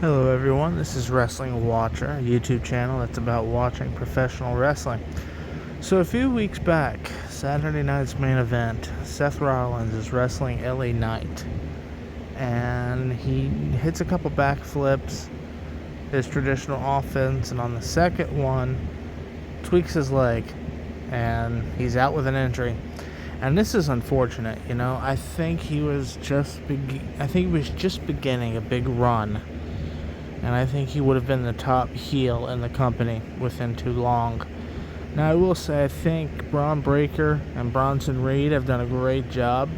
Hello, everyone. This is Wrestling Watcher, a YouTube channel that's about watching professional wrestling. So, a few weeks back, Saturday night's main event, Seth Rollins is wrestling LA Knight, and he hits a couple backflips, his traditional offense, and on the second one, tweaks his leg, and he's out with an injury. And this is unfortunate, I think he was just beginning a big run, and I think he would have been the top heel in the company within too long. Now, I will say, I think Braun Breaker and Bronson Reed have done a great job,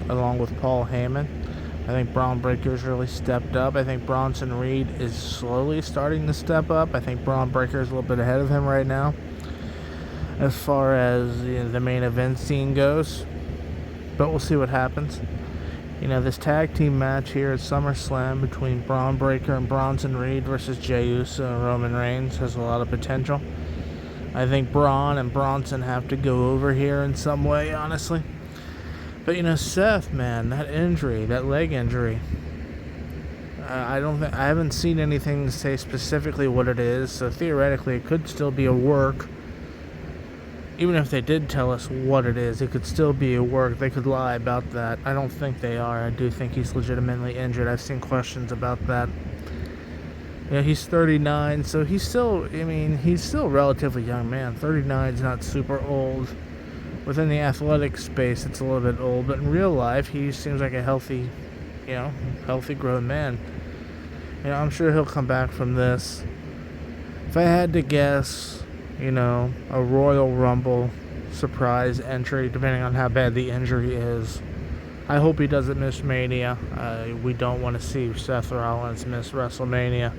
along with Paul Heyman. I think Braun Breaker's really stepped up. I think Bronson Reed is slowly starting to step up. I think Braun Breaker is a little bit ahead of him right now, as far as the main event scene goes. But we'll see what happens. This tag team match here at SummerSlam between Braun Breaker and Bronson Reed versus Jey Uso and Roman Reigns has a lot of potential. I think Braun and Bronson have to go over here in some way, honestly. But Seth, man, that injury, that leg injury, I haven't seen anything say specifically what it is. So theoretically, it could still be a work. Even if they did tell us what it is, it could still be a work. They could lie about that. I don't think they are. I do think he's legitimately injured. I've seen questions about that. He's 39, so he's still a relatively young man. 39 is not super old. Within the athletic space, it's a little bit old, but in real life, he seems like a healthy grown man. I'm sure he'll come back from this. If I had to guess, a Royal Rumble surprise entry, depending on how bad the injury is. I hope he doesn't miss Mania. We don't want to see Seth Rollins miss WrestleMania.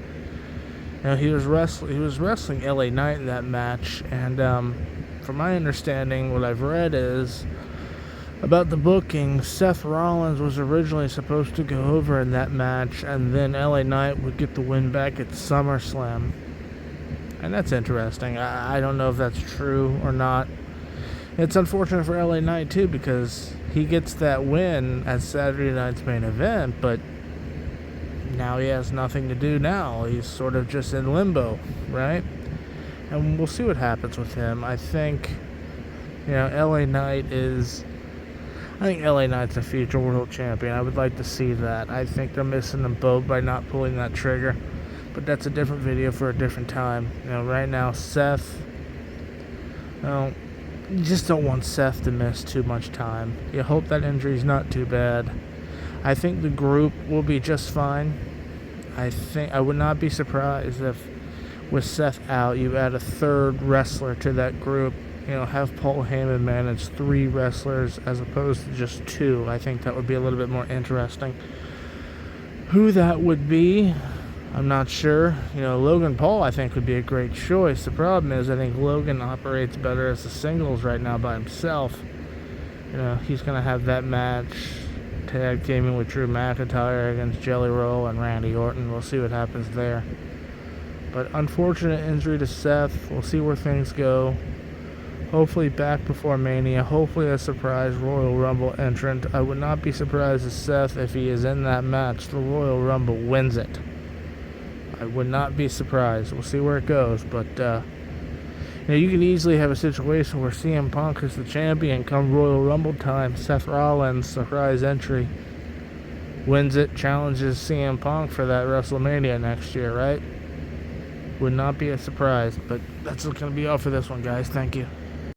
He was wrestling LA Knight in that match, and from my understanding, what I've read is about the booking. Seth Rollins was originally supposed to go over in that match, and then LA Knight would get the win back at SummerSlam. And that's interesting. I don't know if that's true or not. It's unfortunate for LA Knight, too, because he gets that win at Saturday night's main event, but now he has nothing to do now. He's sort of just in limbo, right? And we'll see what happens with him. I think, LA Knight's a future world champion. I would like to see that. I think they're missing the boat by not pulling that trigger. But that's a different video for a different time. Right now, Seth, you just don't want Seth to miss too much time. You hope that injury's not too bad. I think the group will be just fine. I would not be surprised if, with Seth out, you add a third wrestler to that group. Have Paul Heyman manage 3 wrestlers as opposed to just 2. I think that would be a little bit more interesting. Who that would be, I'm not sure. Logan Paul, I think, would be a great choice. The problem is, I think Logan operates better as a singles right now by himself. He's going to have that match tag teaming with Drew McIntyre against Jelly Roll and Randy Orton. We'll see what happens there. But unfortunate injury to Seth. We'll see where things go. Hopefully back before Mania. Hopefully a surprise Royal Rumble entrant. I would not be surprised if Seth, if he is in that match, the Royal Rumble wins it. I would not be surprised. We'll see where it goes. But, you can easily have a situation where CM Punk is the champion come Royal Rumble time. Seth Rollins, surprise entry, wins it, challenges CM Punk for that WrestleMania next year, right? Would not be a surprise. But that's going to be all for this one, guys. Thank you.